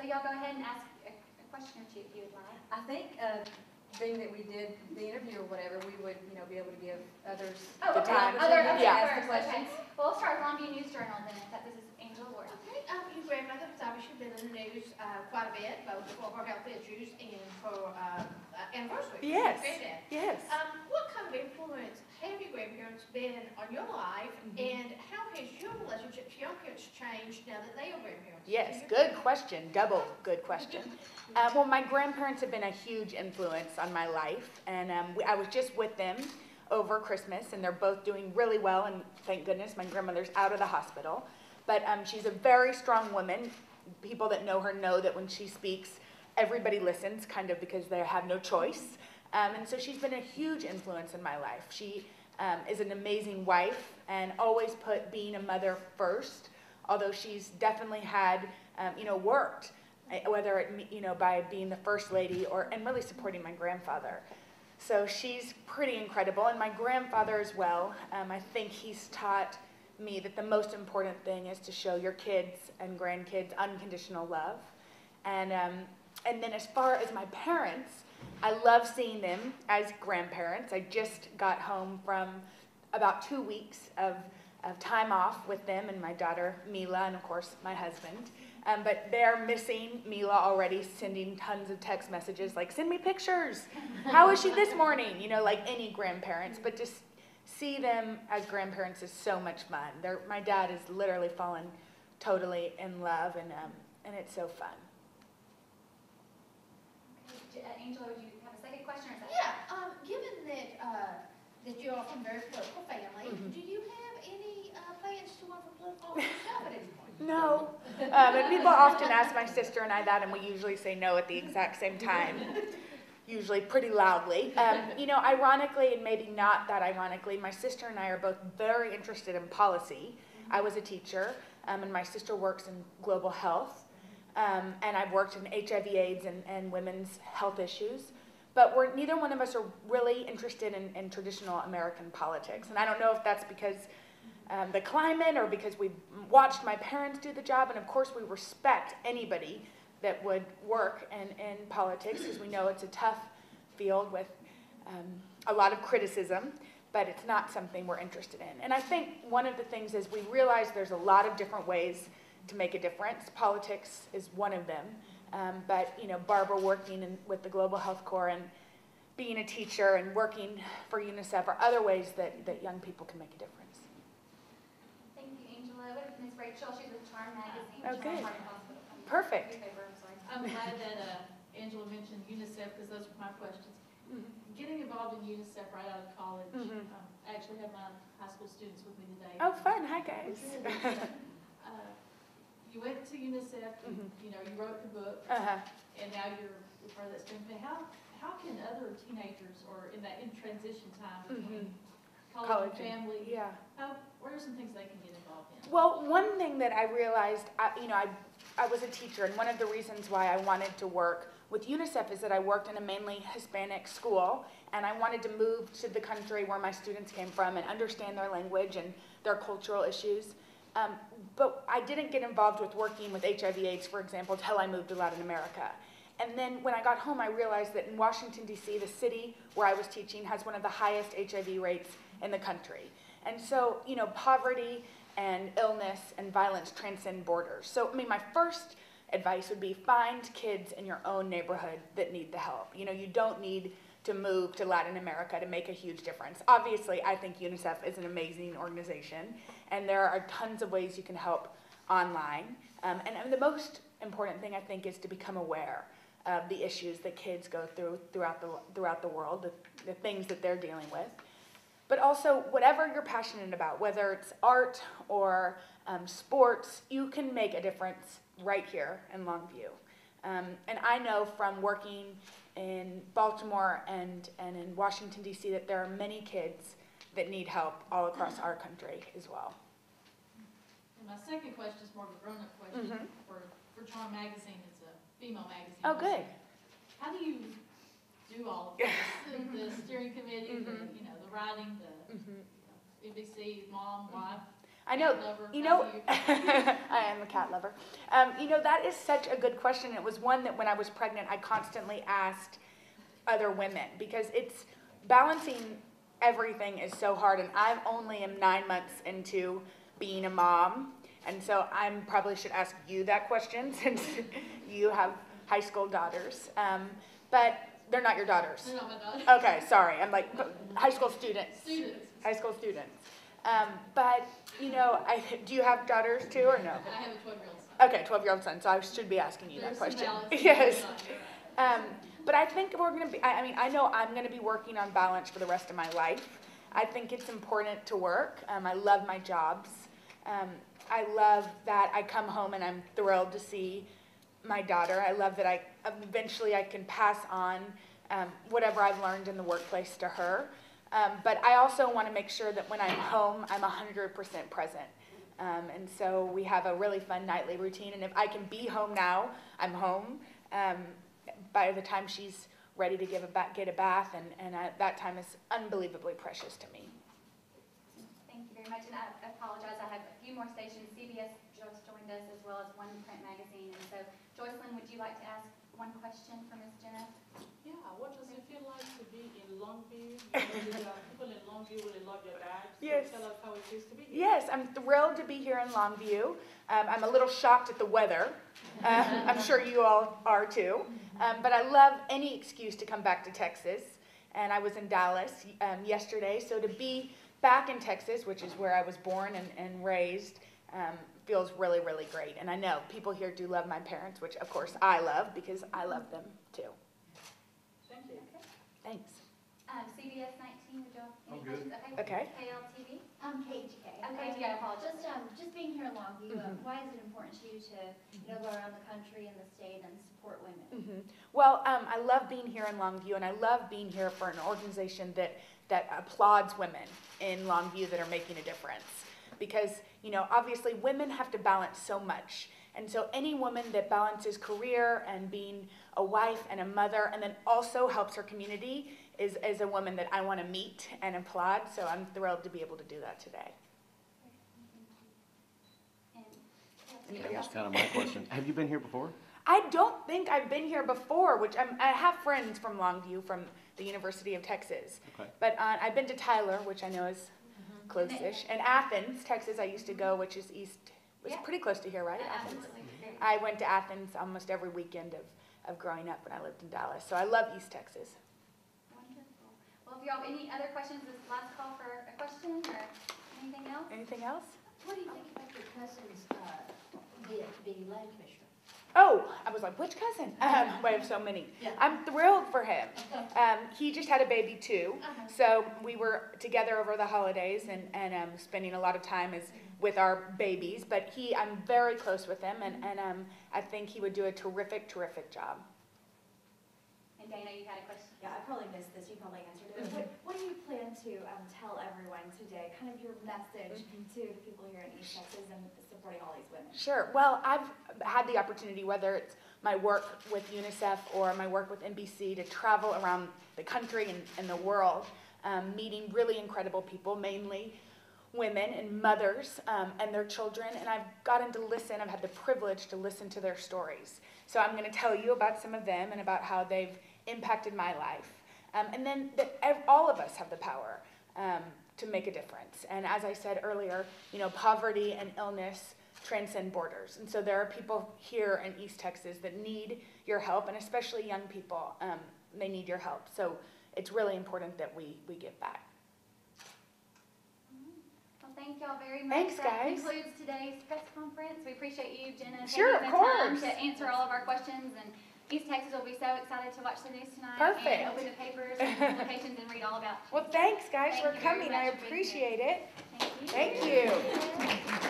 So y'all go ahead and ask a question or two if you would like. I think being that we did the interview or whatever, we would, be able to give others the time. Okay, Yeah. okay. Well, we'll start with Longview News Journal then, if this is Angela Ward. Okay, you grandmother has obviously been in the news quite a bit, both for her health issues and for anniversary. Yes. Granddad. Yes. What kind of influence have your grandparents been on your life, and how has your relationship to your parents changed now that they are grandparents? Yes, good question. Double good question. Well, my grandparents have been a huge influence on my life, and I was just with them over Christmas, and they're both doing really well, and thank goodness my grandmother's out of the hospital. But she's a very strong woman. People that know her know that when she speaks, everybody listens, kind of because they have no choice. And so she's been a huge influence in my life. She is an amazing wife and always put being a mother first, although she's definitely had, worked, whether it, by being the first lady and really supporting my grandfather. So she's pretty incredible. And my grandfather as well, I think he's taught me that the most important thing is to show your kids and grandkids unconditional love. And then as far as my parents, I love seeing them as grandparents. I just got home from about 2 weeks of time off with them and my daughter Mila and of course my husband. But they're missing Mila already, sending tons of text messages like, send me pictures. How is she this morning? Like any grandparents. But just see them as grandparents is so much fun. My dad has literally fallen totally in love, and it's so fun. Okay, Angela, would you have a second question? Or is that Yeah, given that you're all from a very political family, do you have any plans to run for political office yourself at any point? No. And people often ask my sister and I that, and we usually say no at the exact same time, usually pretty loudly. Ironically, and maybe not that ironically, my sister and I are both very interested in policy. I was a teacher, and my sister works in global health, and I've worked in HIV/AIDS and women's health issues. But neither one of us are really interested in traditional American politics. And I don't know if that's because the climate or because we've watched my parents do the job. And of course, we respect anybody that would work in politics because we know it's a tough field with a lot of criticism, but it's not something we're interested in. And I think one of the things is we realize there's a lot of different ways to make a difference. Politics is one of them. But Barbara working with the Global Health Corps and being a teacher and working for UNICEF are other ways that young people can make a difference. Thank you, Angela. What if Ms. Rachel? She's with Charm Magazine. Oh, good. Hospital. Perfect. I'm glad that Angela mentioned UNICEF because those were my questions. Getting involved in UNICEF right out of college, I actually have my high school students with me today. Oh, fun. Hi, guys. You went to UNICEF, you wrote the book, and now you're part of that student family. How can other teenagers, or in transition time between college and family, what are some things they can get involved in? Well, one thing that I realized, I was a teacher, and one of the reasons why I wanted to work with UNICEF is that I worked in a mainly Hispanic school, and I wanted to move to the country where my students came from and understand their language and their cultural issues. But I didn't get involved with working with HIV/AIDS, for example, until I moved to Latin America. And then when I got home, I realized that in Washington, D.C., the city where I was teaching has one of the highest HIV rates in the country. And so, poverty and illness and violence transcend borders. So, my first advice would be find kids in your own neighborhood that need the help. You don't need to move to Latin America to make a huge difference. Obviously, I think UNICEF is an amazing organization, and there are tons of ways you can help online. And the most important thing, I think, is to become aware of the issues that kids go through throughout the world, the things that they're dealing with. But also, whatever you're passionate about, whether it's art or sports, you can make a difference right here in Longview. And I know from working in Baltimore and in Washington, D.C., that there are many kids that need help all across our country as well. And my second question is more of a grown-up question for Charm Magazine. It's a female magazine. Oh, good. How do you do all of this? The steering committee, the writing, the NBC, mom, wife? I know, Cat lover, you how know, do you- I am a cat lover. You know, that is such a good question. It was one that when I was pregnant, I constantly asked other women because it's balancing everything is so hard. And I only am 9 months into being a mom. And so I probably should ask you that question since you have high school daughters. But they're not your daughters. They're not my daughters. Okay, sorry. I'm like high school students. Students. High school students. But, you know, do you have daughters too or no? I have a 12-year-old son. Okay, 12-year-old son, so I should be asking you that There's some question. balance. Yes. You're right. But I think we're going to be, I mean, I know I'm going to be working on balance for the rest of my life. I think it's important to work. I love my jobs. I love that I come home and I'm thrilled to see my daughter. I love that eventually I can pass on whatever I've learned in the workplace to her. But I also want to make sure that when I'm home, I'm 100% present. And so we have a really fun nightly routine. And if I can be home now, I'm home. By the time she's ready to get a bath, and that time is unbelievably precious to me. Thank you very much, and I apologize, I have a few more stations. CBS just joined us as well as one print magazine, and so Joycelyn, would you like to ask one question for Ms. Jenna? Yeah, what does it feel like to be in Longview? You know, people in Longview really love your bags. Yes. So tell us how it feels to be here. Yes, I'm thrilled to be here in Longview. I'm a little shocked at the weather. I'm sure you all are too. But I love any excuse to come back to Texas. And I was in Dallas yesterday, so to be back in Texas, which is where I was born and raised, feels really, really great. And I know people here do love my parents, which of course I love because I love them too. Thank you. Thanks. CBS 19, would you all, any I'm good. questions? Okay. KLTV? KGK. KGK, I apologize. Just being here in Longview, why is it important to you to go around the country and the state and support women? Well, I love being here in Longview, and I love being here for an organization that applauds women in Longview that are making a difference. Because, you know, obviously women have to balance so much. And so any woman that balances career and being a wife and a mother and then also helps her community is a woman that I want to meet and applaud. So I'm thrilled to be able to do that today. That was kind of my question. Have you been here before? I don't think I've been here before, which I have friends from Longview, from the University of Texas. Okay. But I've been to Tyler, which I know is close-ish. And Athens, Texas, I used to go, which is Yeah. pretty close to here, right? Athens. Absolutely. I went to Athens almost every weekend of growing up when I lived in Dallas. So I love East Texas. Wonderful. Well, if you all have any other questions, this is last call for a question or anything else? Anything else? What do you think about your cousin's being land commissioner? Oh, I was like, which cousin? We have so many. Yeah. I'm thrilled for him. He just had a baby too. So we were together over the holidays and spending a lot of time with our babies. But I'm very close with him, and I think he would do a terrific, terrific job. And Dana, you had a question? Yeah, I probably missed this, you probably answered it. What do you plan to tell everyone today, kind of your message to the people here in East Texas and supporting all these women? Sure. Well, I've had the opportunity, whether it's my work with UNICEF or my work with NBC, to travel around the country and the world, meeting really incredible people, mainly women and mothers and their children. And I've gotten to listen. I've had the privilege to listen to their stories. So I'm going to tell you about some of them and about how they've impacted my life. And then that all of us have the power to make a difference. And as I said earlier, you know, poverty and illness transcend borders. And so there are people here in East Texas that need your help, and especially young people, they need your help. So it's really important that we give back. Well, thank y'all very much. Thanks, That guys. concludes today's press conference. We appreciate you, Jenna, Sure, taking of the time course. to answer all of our questions. And East Texas will be so excited to watch the news tonight. Perfect. And open the papers and publications and read all about you. Well, thanks, guys, Thank for you very coming. much I for being here. appreciate it. Thank you. Thank you.